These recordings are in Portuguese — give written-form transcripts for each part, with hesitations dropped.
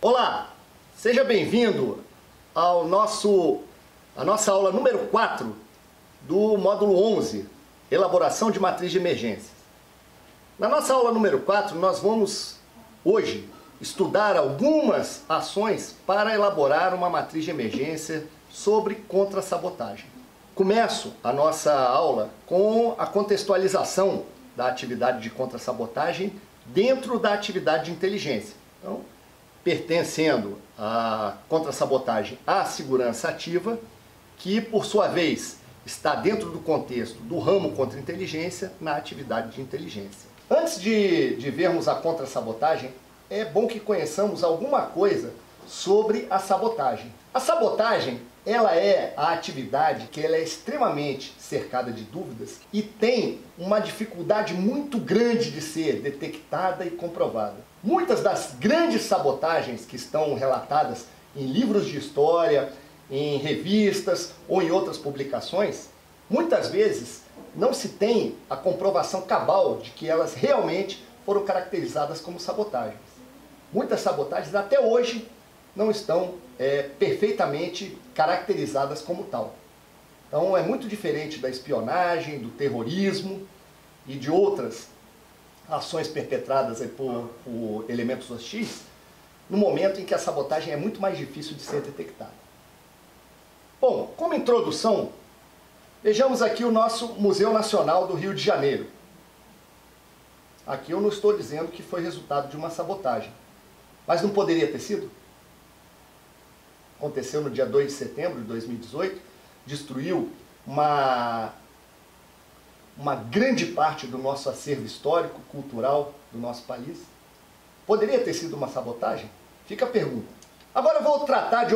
Olá, seja bem-vindo à nossa aula número 4 do módulo 11, Elaboração de Matriz de Emergências. Na nossa aula número 4, nós vamos hoje estudar algumas ações para elaborar uma matriz de emergência sobre contra-sabotagem. Começo a nossa aula com a contextualização da atividade de contra-sabotagem dentro da atividade de inteligência. Então, pertencendo a contra-sabotagem à segurança ativa, que por sua vez está dentro do contexto do ramo contra-inteligência na atividade de inteligência. Antes de vermos a contra-sabotagem, é bom que conheçamos alguma coisa sobre a sabotagem. A sabotagem, ela é a atividade que ela é extremamente cercada de dúvidas e tem uma dificuldade muito grande de ser detectada e comprovada. Muitas das grandes sabotagens que estão relatadas em livros de história, em revistas ou em outras publicações, muitas vezes não se tem a comprovação cabal de que elas realmente foram caracterizadas como sabotagens. Muitas sabotagens até hoje não estão perfeitamente caracterizadas como tal. Então é muito diferente da espionagem, do terrorismo e de outras ações perpetradas por elementos hostis, no momento em que a sabotagem é muito mais difícil de ser detectada. Bom, como introdução, vejamos aqui o nosso Museu Nacional do Rio de Janeiro. Aqui eu não estou dizendo que foi resultado de uma sabotagem, mas não poderia ter sido? Aconteceu no dia 2 de setembro de 2018, destruiu uma grande parte do nosso acervo histórico, cultural do nosso país. Poderia ter sido uma sabotagem? Fica a pergunta. Agora eu vou tratar de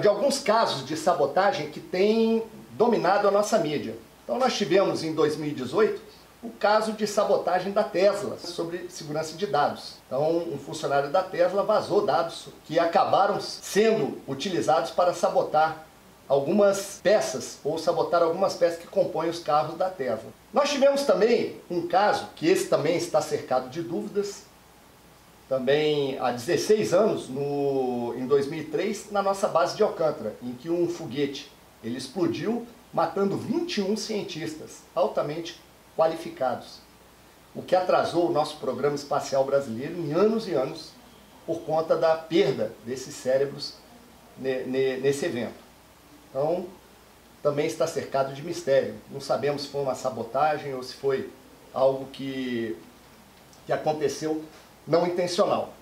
alguns casos de sabotagem que têm dominado a nossa mídia. Então nós tivemos em 2018 o caso de sabotagem da Tesla sobre segurança de dados. Então um funcionário da Tesla vazou dados que acabaram sendo utilizados para sabotar algumas peças ou sabotar algumas peças que compõem os carros da Tesla. Nós tivemos também um caso, que esse também está cercado de dúvidas, também há 16 anos, em 2003, na nossa base de Alcântara, em que um foguete ele explodiu, matando 21 cientistas altamente qualificados, o que atrasou o nosso programa espacial brasileiro em anos e anos por conta da perda desses cérebros nesse evento. Então, também está cercado de mistério. Não sabemos se foi uma sabotagem ou se foi algo que aconteceu não intencional.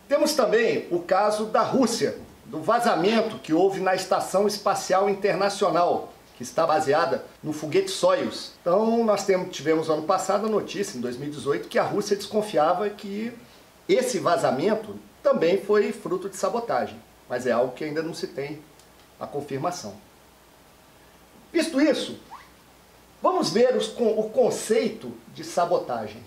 Temos também o caso da Rússia, do vazamento que houve na Estação Espacial Internacional, que está baseada no foguete Soyuz. Então, nós tivemos ano passado a notícia, em 2018, que a Rússia desconfiava que esse vazamento também foi fruto de sabotagem, mas é algo que ainda não se tem a confirmação. Visto isso, vamos ver o conceito de sabotagem.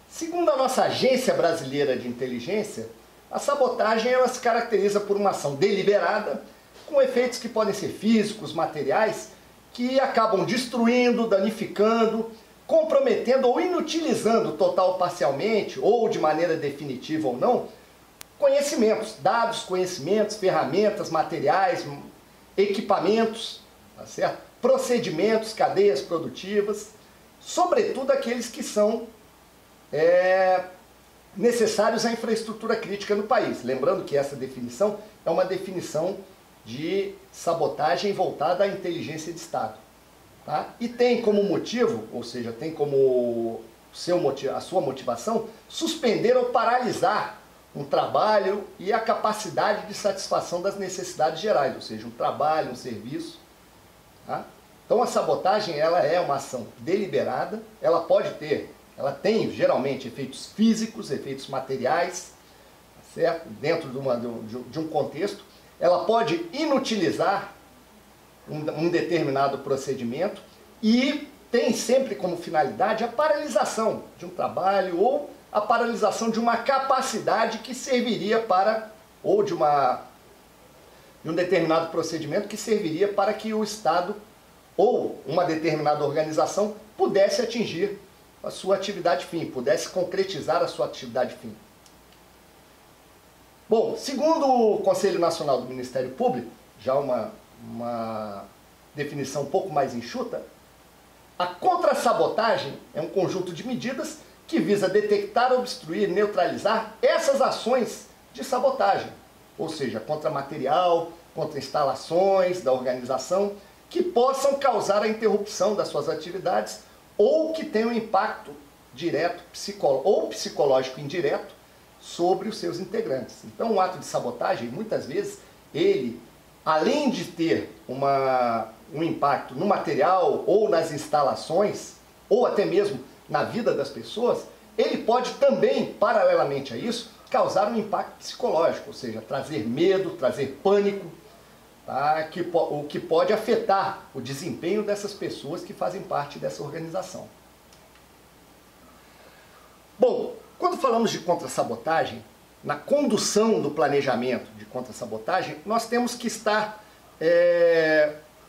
Segundo a nossa Agência Brasileira de Inteligência, a sabotagem ela se caracteriza por uma ação deliberada, com efeitos que podem ser físicos, materiais, que acabam destruindo, danificando, comprometendo ou inutilizando total ou parcialmente, ou de maneira definitiva ou não, conhecimentos, dados, conhecimentos, ferramentas, materiais, equipamentos, tá certo? Procedimentos, cadeias produtivas, sobretudo aqueles que são necessários à infraestrutura crítica no país. Lembrando que essa definição é uma definição de sabotagem voltada à inteligência de Estado. Tá? E tem como motivo, ou seja, tem como a sua motivação, suspender ou paralisar um trabalho e a capacidade de satisfação das necessidades gerais, ou seja, um trabalho, um serviço. Tá? Então a sabotagem ela é uma ação deliberada, ela tem geralmente efeitos físicos, efeitos materiais, tá certo? Dentro de um contexto. Ela pode inutilizar um determinado procedimento e tem sempre como finalidade a paralisação de um trabalho ou a paralisação de uma capacidade que serviria para, ou de um determinado procedimento que serviria para que o Estado ou uma determinada organização pudesse atingir a sua atividade fim, pudesse concretizar a sua atividade fim. Bom, segundo o Conselho Nacional do Ministério Público, já uma definição um pouco mais enxuta, a contra-sabotagem é um conjunto de medidas que visa detectar, obstruir, neutralizar essas ações de sabotagem, ou seja, contra material, contra instalações da organização, que possam causar a interrupção das suas atividades ou que tenham impacto direto ou psicológico indireto sobre os seus integrantes. Então, um ato de sabotagem, muitas vezes, ele, além de ter um impacto no material ou nas instalações, ou até mesmo na vida das pessoas, ele pode também, paralelamente a isso, causar um impacto psicológico, ou seja, trazer medo, trazer pânico, tá? O que pode afetar o desempenho dessas pessoas que fazem parte dessa organização. Bom, quando falamos de contra-sabotagem, na condução do planejamento de contra-sabotagem, nós temos que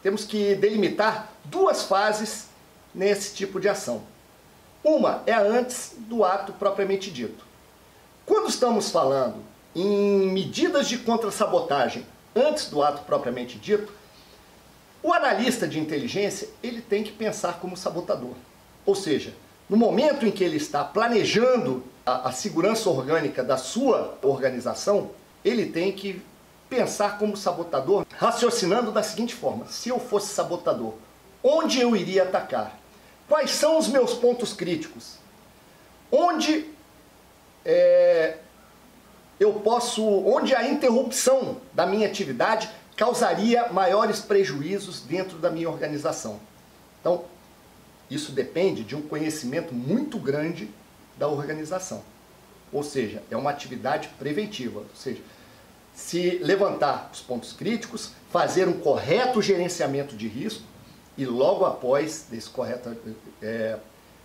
temos que delimitar duas fases nesse tipo de ação. Uma é antes do ato propriamente dito. Quando estamos falando em medidas de contra-sabotagem antes do ato propriamente dito, o analista de inteligência ele tem que pensar como sabotador. Ou seja, no momento em que ele está planejando a segurança orgânica da sua organização, ele tem que pensar como sabotador, raciocinando da seguinte forma: se eu fosse sabotador, onde eu iria atacar? Quais são os meus pontos críticos? Onde onde a interrupção da minha atividade causaria maiores prejuízos dentro da minha organização? Então, isso depende de um conhecimento muito grande da organização. Ou seja, é uma atividade preventiva. Ou seja, se levantar os pontos críticos, fazer um correto gerenciamento de risco e logo após esse correto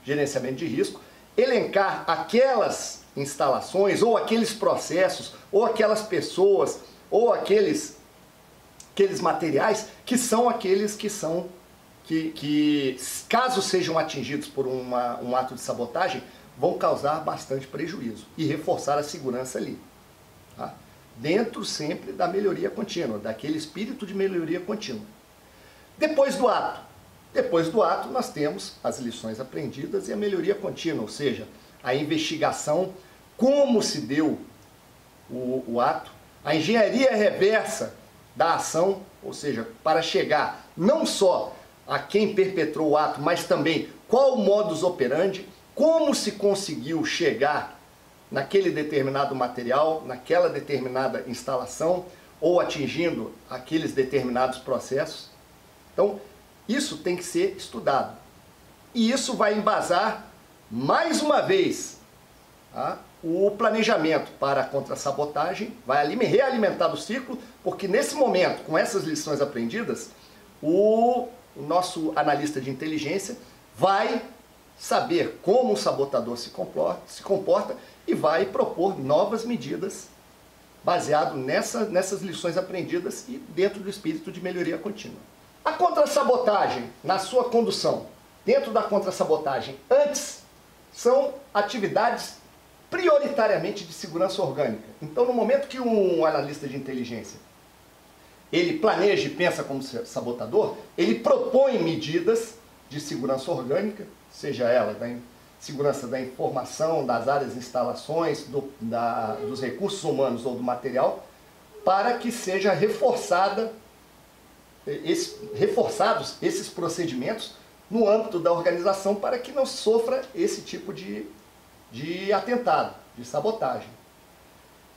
gerenciamento de risco, elencar aquelas instalações ou aqueles processos ou aquelas pessoas ou aqueles materiais que são aqueles que caso sejam atingidos por um ato de sabotagem, vão causar bastante prejuízo e reforçar a segurança ali. Tá? Dentro sempre da melhoria contínua, daquele espírito de melhoria contínua. Depois do ato nós temos as lições aprendidas e a melhoria contínua, ou seja, a investigação, como se deu o ato, a engenharia reversa da ação, ou seja, para chegar não só a quem perpetrou o ato, mas também qual o modus operandi, como se conseguiu chegar naquele determinado material, naquela determinada instalação, ou atingindo aqueles determinados processos. Então, isso tem que ser estudado. E isso vai embasar, mais uma vez, tá? O planejamento para a contra-sabotagem, vai realimentar o ciclo, porque nesse momento, com essas lições aprendidas, o nosso analista de inteligência vai saber como o sabotador se comporta e vai propor novas medidas baseado nessas lições aprendidas e dentro do espírito de melhoria contínua. A contra-sabotagem, na sua condução, dentro da contra-sabotagem, antes, são atividades prioritariamente de segurança orgânica. Então, no momento que um analista de inteligência ele planeja e pensa como sabotador, ele propõe medidas de segurança orgânica, seja ela da segurança da informação, das áreas de instalações, dos recursos humanos ou do material, para que seja reforçados esses procedimentos no âmbito da organização para que não sofra esse tipo de atentado, de sabotagem.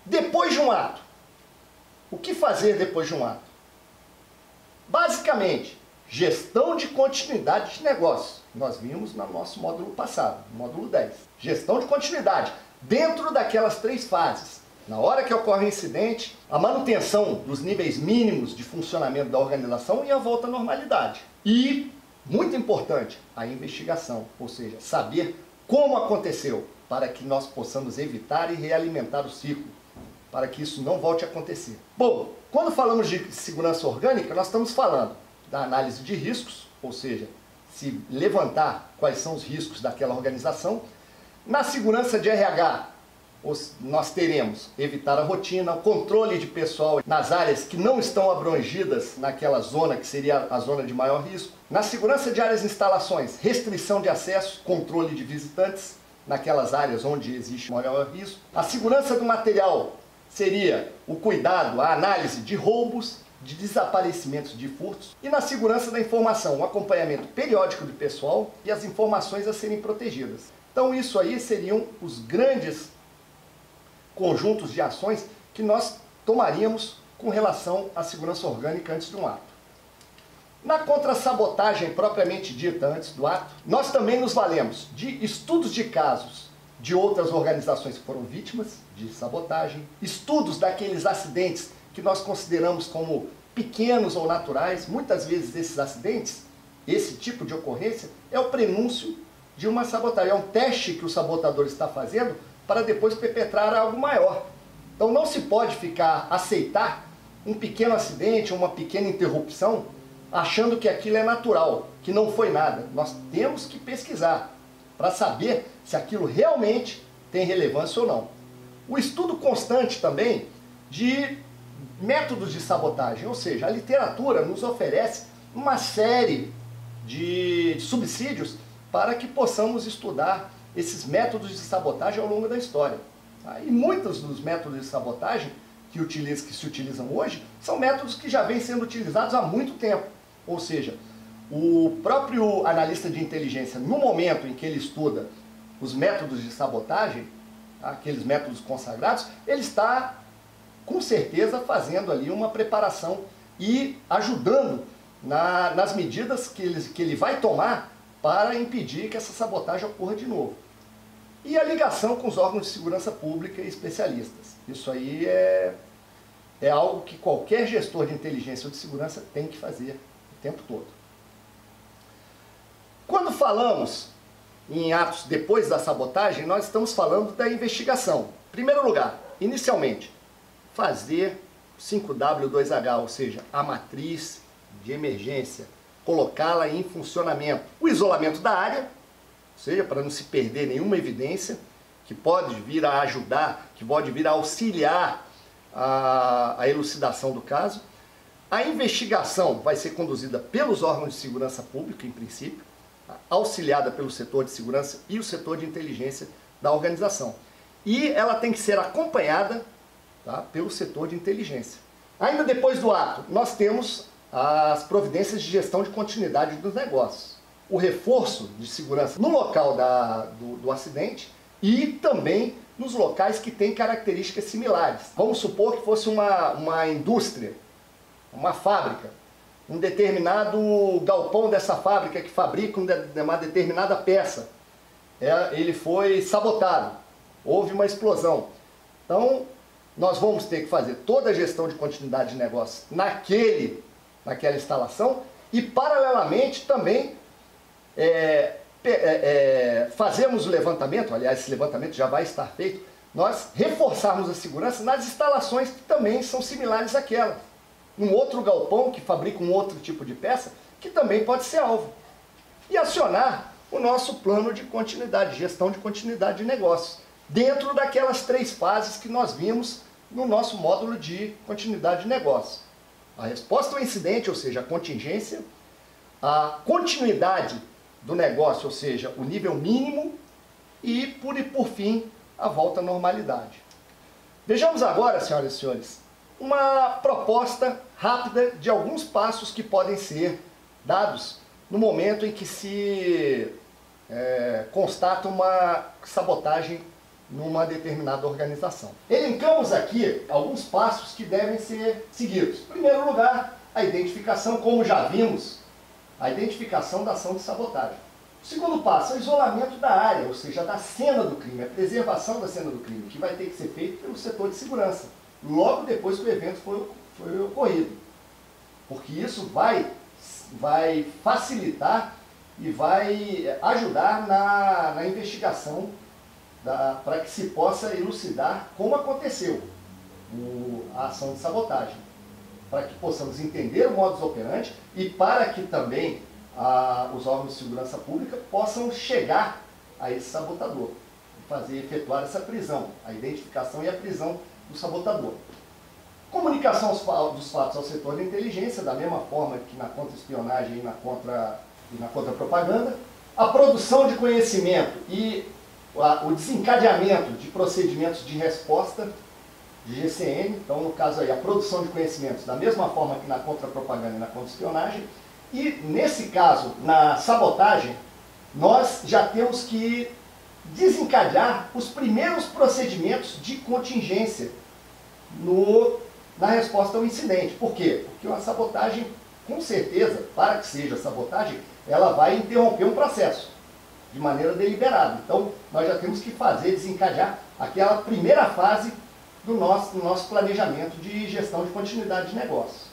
Depois de um ato, o que fazer depois de um ato? Basicamente, gestão de continuidade de negócio. Nós vimos no nosso módulo passado, módulo 10. Gestão de continuidade, dentro daquelas 3 fases. Na hora que ocorre o incidente, a manutenção dos níveis mínimos de funcionamento da organização e a volta à normalidade. E, muito importante, a investigação, ou seja, saber como aconteceu, para que nós possamos evitar e realimentar o ciclo, para que isso não volte a acontecer. Bom, quando falamos de segurança orgânica, nós estamos falando da análise de riscos, ou seja, se levantar quais são os riscos daquela organização. Na segurança de RH, nós teremos evitar a rotina, o controle de pessoal nas áreas que não estão abrangidas naquela zona que seria a zona de maior risco. Na segurança de áreas e instalações, restrição de acesso, controle de visitantes naquelas áreas onde existe maior risco. A segurança do material seria o cuidado, a análise de roubos, de desaparecimentos, de furtos. E na segurança da informação, o acompanhamento periódico do pessoal e as informações a serem protegidas. Então isso aí seriam os grandes conjuntos de ações que nós tomaríamos com relação à segurança orgânica antes de um ato. Na contra-sabotagem propriamente dita antes do ato, nós também nos valemos de estudos de casos de outras organizações que foram vítimas de sabotagem, estudos daqueles acidentes que nós consideramos como pequenos ou naturais. Muitas vezes esses acidentes, esse tipo de ocorrência, é o prenúncio de uma sabotagem, é um teste que o sabotador está fazendo para depois perpetrar algo maior. Então não se pode aceitar um pequeno acidente, uma pequena interrupção, achando que aquilo é natural, que não foi nada. Nós temos que pesquisar para saber se aquilo realmente tem relevância ou não. O estudo constante também de métodos de sabotagem, ou seja, a literatura nos oferece uma série de subsídios para que possamos estudar esses métodos de sabotagem ao longo da história. E muitos dos métodos de sabotagem que se utilizam hoje são métodos que já vêm sendo utilizados há muito tempo. Ou seja, o próprio analista de inteligência, no momento em que ele estuda os métodos de sabotagem, aqueles métodos consagrados, ele está, com certeza, fazendo ali uma preparação e ajudando nas medidas que ele vai tomar para impedir que essa sabotagem ocorra de novo. E a ligação com os órgãos de segurança pública e especialistas. Isso aí é algo que qualquer gestor de inteligência ou de segurança tem que fazer o tempo todo. Quando falamos em atos depois da sabotagem, nós estamos falando da investigação. Em primeiro lugar, inicialmente, fazer 5W2H, ou seja, a matriz de emergência, colocá-la em funcionamento. O isolamento da área, ou seja, para não se perder nenhuma evidência, que pode vir a ajudar, que pode vir a auxiliar a elucidação do caso. A investigação vai ser conduzida pelos órgãos de segurança pública, em princípio, auxiliada pelo setor de segurança e o setor de inteligência da organização. E ela tem que ser acompanhada, tá, pelo setor de inteligência. Ainda depois do ato, nós temos as providências de gestão de continuidade dos negócios. O reforço de segurança no local do acidente e também nos locais que têm características similares. Vamos supor que fosse uma indústria, uma fábrica, um determinado galpão dessa fábrica que fabrica uma determinada peça. Ele foi sabotado, houve uma explosão. Então, nós vamos ter que fazer toda a gestão de continuidade de negócio naquela instalação e, paralelamente, também fazemos o levantamento, aliás, esse levantamento já vai estar feito, nós reforçarmos a segurança nas instalações que também são similares àquela. Um outro galpão que fabrica um outro tipo de peça, que também pode ser alvo. E acionar o nosso plano de continuidade, gestão de continuidade de negócios, dentro daquelas 3 fases que nós vimos no nosso módulo de continuidade de negócios. A resposta ao incidente, ou seja, a contingência, a continuidade do negócio, ou seja, o nível mínimo, e por fim, a volta à normalidade. Vejamos agora, senhoras e senhores, uma proposta rápida de alguns passos que podem ser dados no momento em que se constata uma sabotagem numa determinada organização. Elencamos aqui alguns passos que devem ser seguidos. Em primeiro lugar, a identificação, como já vimos, a identificação da ação de sabotagem. O segundo passo é o isolamento da área, ou seja, da cena do crime, a preservação da cena do crime, que vai ter que ser feito pelo setor de segurança, logo depois que o evento foi ocorrido. Porque isso vai facilitar e vai ajudar na investigação para que se possa elucidar como aconteceu a ação de sabotagem, para que possamos entender o modus operandi e para que também os órgãos de segurança pública possam chegar a esse sabotador, efetuar essa prisão, a identificação e a prisão do sabotador. Comunicação dos fatos ao setor de inteligência, da mesma forma que na contra-espionagem e na contra-propaganda, a produção de conhecimento e o desencadeamento de procedimentos de resposta de GCN, então no caso aí a produção de conhecimentos da mesma forma que na contra-propaganda e na contra-espionagem, e nesse caso, na sabotagem, nós já temos que desencadear os primeiros procedimentos de contingência na resposta ao incidente. Por quê? Porque uma sabotagem, com certeza, para que seja sabotagem, ela vai interromper um processo de maneira deliberada. Então, nós já temos que desencadear aquela primeira fase do nosso planejamento de gestão de continuidade de negócio.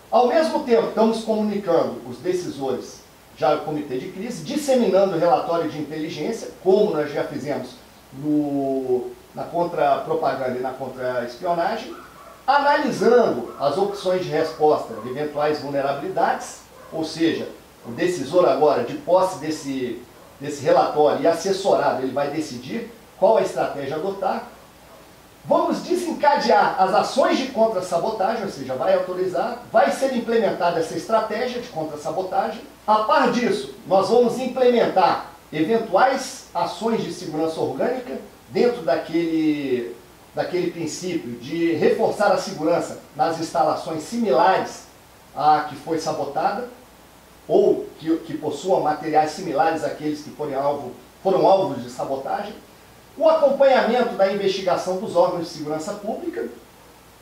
Ao mesmo tempo, estamos comunicando os decisores, já o comitê de crise, disseminando o relatório de inteligência, como nós já fizemos na contra-propaganda e na contra-espionagem, analisando as opções de resposta de eventuais vulnerabilidades, ou seja, o decisor agora, de posse desse relatório e assessorado, ele vai decidir qual a estratégia adotar. Vamos desencadear as ações de contra-sabotagem, ou seja, vai autorizar, vai ser implementada essa estratégia de contra-sabotagem. A par disso, nós vamos implementar eventuais ações de segurança orgânica dentro daquele princípio de reforçar a segurança nas instalações similares à que foi sabotada, ou que possuam materiais similares àqueles que foram alvos de sabotagem. O acompanhamento da investigação dos órgãos de segurança pública,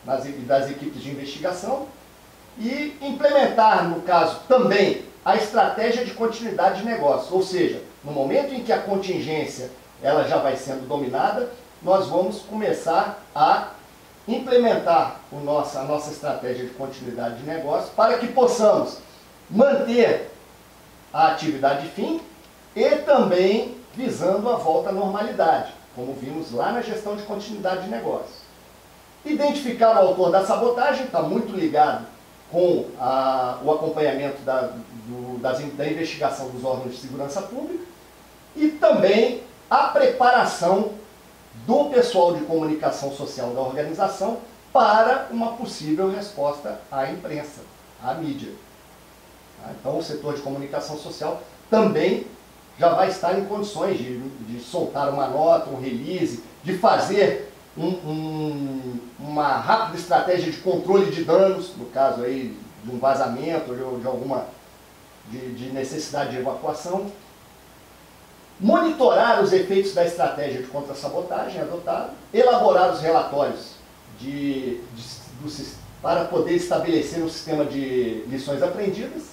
das equipes de investigação, e implementar, no caso, também a estratégia de continuidade de negócio. Ou seja, no momento em que a contingência ela já vai sendo dominada, nós vamos começar a implementar a nossa estratégia de continuidade de negócio para que possamos manter a atividade fim e também visando a volta à normalidade, como vimos lá na gestão de continuidade de negócio. Identificar o autor da sabotagem está muito ligado com o acompanhamento da investigação dos órgãos de segurança pública e também a preparação do pessoal de comunicação social da organização para uma possível resposta à imprensa, à mídia. Então o setor de comunicação social também já vai estar em condições de soltar uma nota, um release, de fazer uma rápida estratégia de controle de danos, no caso aí de um vazamento ou de alguma necessidade de evacuação. Monitorar os efeitos da estratégia de contra-sabotagem adotada, elaborar os relatórios para poder estabelecer um sistema de lições aprendidas,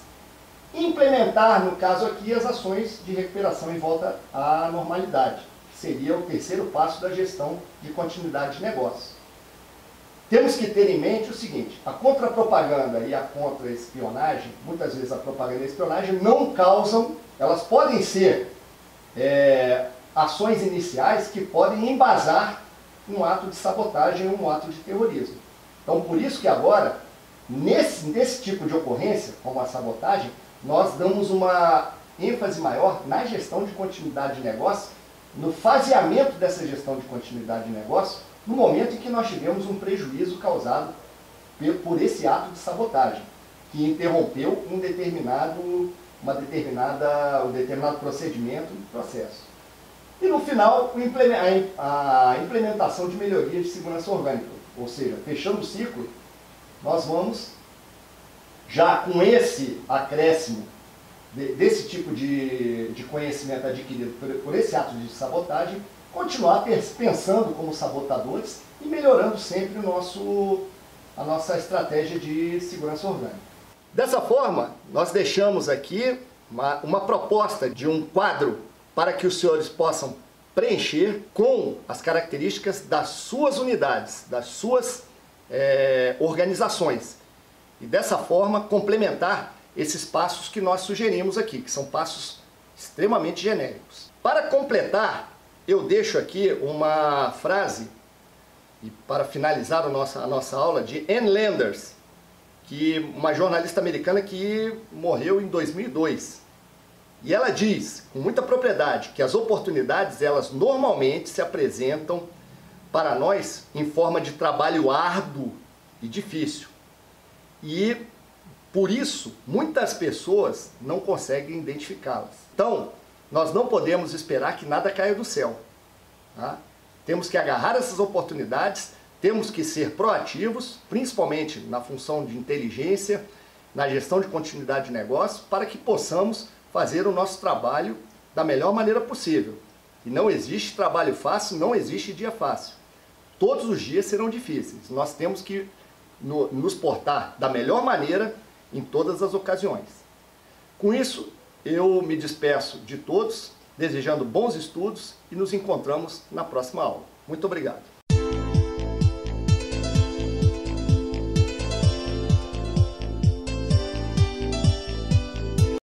implementar, no caso aqui, as ações de recuperação em volta à normalidade, que seria o terceiro passo da gestão de continuidade de negócio. Temos que ter em mente o seguinte: a contra-propaganda e a contra-espionagem, muitas vezes a propaganda e a espionagem não causam, elas podem ser ações iniciais que podem embasar um ato de sabotagem ou um ato de terrorismo. Então, por isso que agora, nesse tipo de ocorrência, como a sabotagem, nós damos uma ênfase maior na gestão de continuidade de negócio, no faseamento dessa gestão de continuidade de negócio, no momento em que nós tivemos um prejuízo causado por esse ato de sabotagem, que interrompeu um determinado procedimento e processo. E no final, a implementação de melhorias de segurança orgânica, ou seja, fechando o ciclo, nós vamos, já com esse acréscimo desse tipo de conhecimento adquirido por esse ato de sabotagem, continuar pensando como sabotadores e melhorando sempre a nossa estratégia de segurança orgânica. Dessa forma, nós deixamos aqui uma proposta de um quadro para que os senhores possam preencher com as características das suas unidades, das suas organizações. E dessa forma complementar esses passos que nós sugerimos aqui, que são passos extremamente genéricos. Para completar, eu deixo aqui uma frase, e para finalizar a nossa aula, de Ann Landers, uma jornalista americana que morreu em 2002. E ela diz, com muita propriedade, que as oportunidades, elas normalmente se apresentam para nós em forma de trabalho árduo e difícil. E, por isso, muitas pessoas não conseguem identificá-las. Então, nós não podemos esperar que nada caia do céu. Tá? Temos que agarrar essas oportunidades, temos que ser proativos, principalmente na função de inteligência, na gestão de continuidade de negócio, para que possamos fazer o nosso trabalho da melhor maneira possível. E não existe trabalho fácil, não existe dia fácil. Todos os dias serão difíceis. Nós temos que nos portar da melhor maneira em todas as ocasiões. Com isso, eu me despeço de todos, desejando bons estudos e nos encontramos na próxima aula. Muito obrigado.